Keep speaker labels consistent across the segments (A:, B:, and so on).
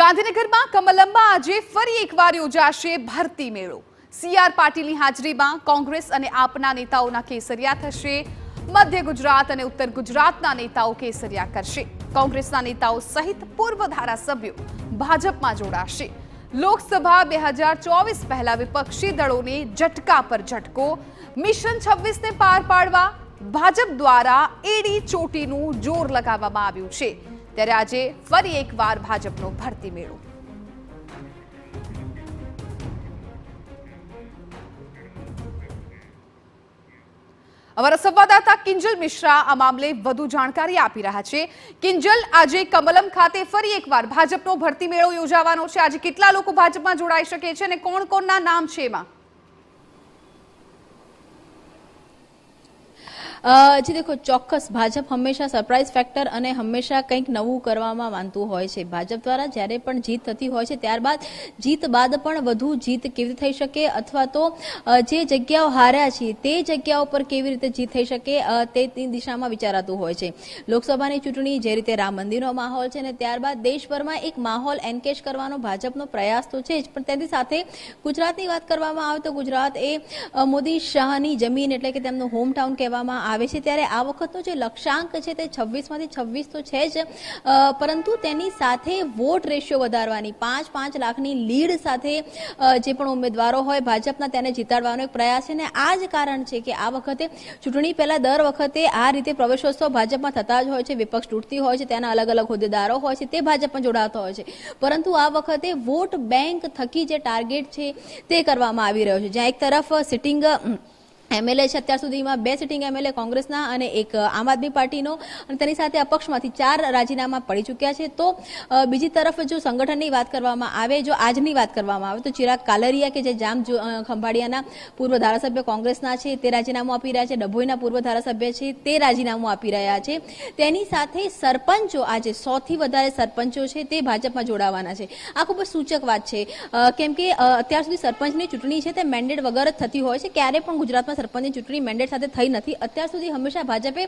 A: ગાંધીનગરમાં કમલમમાં આજે ફરી એકવાર યોજાશે ભરતી મેળો। સીઆર પાટીલની હાજરીમાં કોંગ્રેસ અને આપના નેતાઓના કેસરિયા થશે। મધ્ય ગુજરાત અને ઉત્તર ગુજરાતના નેતાઓ કેસરિયા કરશે। કોંગ્રેસના નેતાઓ સહિત પૂર્વ ધારાસભ્યો ભાજપમાં જોડાશે। લોકસભા 2024 પહેલા વિપક્ષી દળોને ઝટકા પર ઝટકો। મિશન 26 ને પાર પાડવા ભાજપ દ્વારા એડી ચોટીનું જોર લગાવવામાં આવ્યું છે। ત્યારે આજે ફરી એકવાર ભાજપનો ભરતી મેળો। અમારા સંવાદદાતા કિંજલ મિશ્રા આ મામલે વધુ જાણકારી આપી રહ્યા છે। કિંજલ, આજે કમલમ ખાતે ફરી એકવાર ભાજપનો ભરતી મેળો યોજાવાનો છે। આજે કેટલા લોકો ભાજપમાં જોડાઈ શકે છે અને કોણ કોણના નામ છે એમાં?
B: जी देखो, ચોક્કસ ભાજપ હંમેશા સરપ્રાઇઝ ફેક્ટર અને હંમેશા કંઈક નવું કરવામાં માનતું હોય છે। ભાજપ દ્વારા જ્યારે પણ જીત થતી હોય છે ત્યારબાદ જીત બાદ પણ વધુ જીત કેવી રીતે થઈ શકે અથવા તો જે જગ્યાઓ હાર્યા છે તે જગ્યાઓ પર કેવી રીતે જીત થઈ શકે તે દિશામાં વિચારાતું હોય છે। લોકસભાની ચૂંટણી જે રીતે રામ મંદિરનો માહોલ છે અને ત્યારબાદ દેશભરમાં એક માહોલ એન્કેશ કરવાનો ભાજપનો પ્રયાસ તો છે જ, પણ તેની સાથે ગુજરાતની વાત કરવામાં આવે તો ગુજરાત એ મોદી શાહની જમીન એટલે કે તેમનું હોમટાઉન કહેવામાં આવે છે। ત્યારે આ વખતનો જે લક્ષ્યાંક છે તે 26માંથી 26 તો છે જ, પરંતુ તેની સાથે વોટ રેશિયો વધારવાની 5-5 લાખની લીડ સાથે જે પણ ઉમેદવારો હોય ભાજપના તેને જીતાડવાનો એક પ્રયાસ છે। અને આ જ કારણ છે કે આ વખતે ચૂંટણી પહેલા દર વખતે આ રીતે પ્રવેશોત્સવ ભાજપમાં થતા જ હોય છે। વિપક્ષ તૂટતી હોય છે, તેના અલગ અલગ હોદ્દેદારો હોય છે, તે ભાજપમાં જોડાતા હોય છે, પરંતુ આ વખતે વોટ બેંક થકી જે ટાર્ગેટ છે તે કરવામાં આવી રહ્યો છે। જ્યાં એક તરફ સિટિંગ એમએલએ છે, અત્યાર સુધીમાં 2 સિટિંગ એમએલએ કોંગ્રેસના અને એક આમ આદમી પાર્ટીનો, અને તેની સાથે અપક્ષમાંથી 4 રાજીનામા પડી ચૂક્યા છે। તો બીજી તરફ જો સંગઠનની વાત કરવામાં આવે, જો આજની વાત કરવામાં આવે તો ચિરાગ કાલરિયા કે જે જામ ખંભાળિયાના પૂર્વ ધારાસભ્ય કોંગ્રેસના છે તે રાજીનામું આપી રહ્યા છે, ડભોઈના પૂર્વ ધારાસભ્ય છે તે રાજીનામું આપી રહ્યા છે। તેની સાથે સરપંચો, આજે 100થી વધારે સરપંચો છે તે ભાજપમાં જોડાવાના છે। આ ખૂબ જ સૂચક વાત છે, કેમ કે અત્યાર સુધી સરપંચની ચૂંટણી છે તે મેન્ડેટ વગર જ થતી હોય છે। ક્યારે પણ ગુજરાતમાં સરપંચની ચૂંટણી મેન્ડેટ સાથે થઈ નથી। અત્યાર સુધી હંમેશા ભાજપે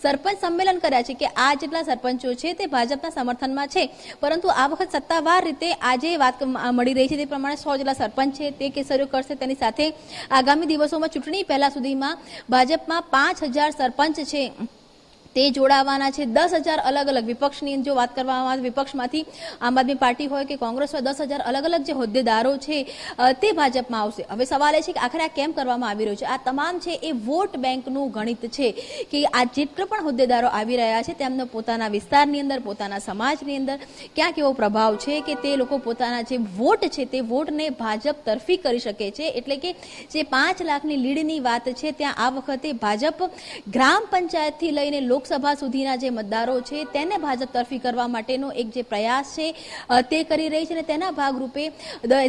B: સરપંચ સંમેલન કર્યા છે કે આ જેટલા સરપંચો છે તે ભાજપના સમર્થનમાં છે, પરંતુ આ વખત સત્તાવાર રીતે આજે વાત મળી રહી છે તે પ્રમાણે 100 જેટલા સરપંચ છે તે કેસરીઓ કરશે। તેની સાથે આગામી દિવસોમાં ચૂંટણી પહેલા સુધીમાં ભાજપમાં 5000 સરપંચ છે તે જોડાવાના છે। 10,000 અલગ અલગ વિપક્ષની જો વાત કરવામાં આવે, વિપક્ષમાંથી આમ આદમી પાર્ટી હોય કે કોંગ્રેસ હોય, 10,000 અલગ અલગ જે હોદ્દેદારો છે તે ભાજપમાં આવશે। હવે સવાલ એ છે કે આખરે આ કેમ કરવામાં આવી રહ્યું છે? આ તમામ છે એ વોટ બેંકનું ગણિત છે કે આ જેટલા પણ હોદ્દેદારો આવી રહ્યા છે તેમનો પોતાના વિસ્તારની અંદર, પોતાના સમાજની અંદર ક્યાંક એવો પ્રભાવ છે કે તે લોકો પોતાના જે વોટ છે તે વોટને ભાજપ તરફી કરી શકે છે। એટલે કે જે 5 લાખની લીડની વાત છે ત્યાં આ વખતે ભાજપ ગ્રામ પંચાયતથી લઈને લોકસભા સુધીના જે મતદારો છે તેને ભાજપ તરફી કરવા માટેનો એક જે પ્રયાસ છે તે કરી રહી છે। અને તેના ભાગરૂપે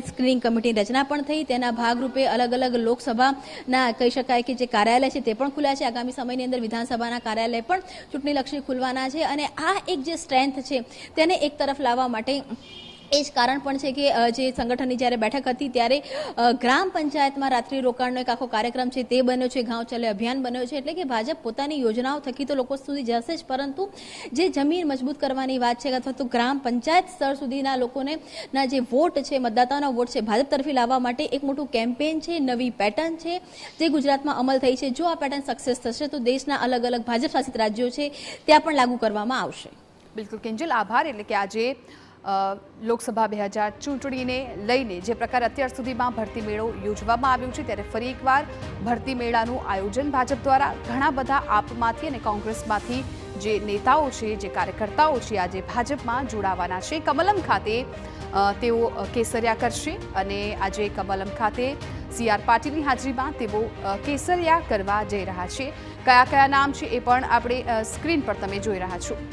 B: સ્ક્રીનિંગ કમિટીની રચના પણ થઈ, તેના ભાગરૂપે અલગ અલગ લોકસભાના કહી શકાય કે જે કાર્યાલય છે તે પણ ખુલ્યા છે। આગામી સમયની અંદર વિધાનસભાના કાર્યાલય પણ ચૂંટણીલક્ષી ખુલવાના છે, અને આ એક જે સ્ટ્રેન્થ છે તેને એક તરફ લાવવા માટે એ જ કારણ પણ છે કે જે સંગઠનની જ્યારે બેઠક હતી ત્યારે ગ્રામ પંચાયતમાં રાત્રિ રોકાણનો એક આખો કાર્યક્રમ છે તે બન્યો છે, ગાંવ ચલે અભિયાન બન્યો છે। એટલે કે ભાજપ પોતાની યોજનાઓ થકી તો લોકો સુધી જશે જ, પરંતુ જે જમીન મજબૂત કરવાની વાત છે અથવા તો ગ્રામ પંચાયત સ્તર સુધીના લોકોને ના જે વોટ છે, મતદાતાઓના વોટ છે ભાજપ તરફી લાવવા માટે એક મોટું કેમ્પેન છે, નવી પેટર્ન છે જે ગુજરાતમાં અમલ થઈ છે। જો આ પેટર્ન સક્સેસ થશે તો દેશના અલગ અલગ ભાજપ શાસિત રાજ્યો છે ત્યાં પણ લાગુ કરવામાં આવશે।
A: બિલકુલ કિંજલ, આભાર। એટલે કે આજે લોકસભા 2000 ચૂંટણીને લઈને જે પ્રકાર અત્યાર સુધીમાં ભરતી મેળો યોજવામાં આવ્યો છે ત્યારે ફરી એકવાર ભરતી મેળાનું આયોજન ભાજપ દ્વારા ઘણા બધા આપમાંથી અને કોંગ્રેસમાંથી જે નેતાઓ છે, જે કાર્યકર્તાઓ છે આજે ભાજપમાં જોડાવાના છે। કમલમ ખાતે તેઓ કેસરિયા કરશે અને આજે કમલમ ખાતે સીઆર પાટીલની હાજરીમાં તેઓ કેસરિયા કરવા જઈ રહ્યા છે। કયા કયા નામ છે એ પણ આપણે સ્ક્રીન પર તમે જોઈ રહ્યા છો।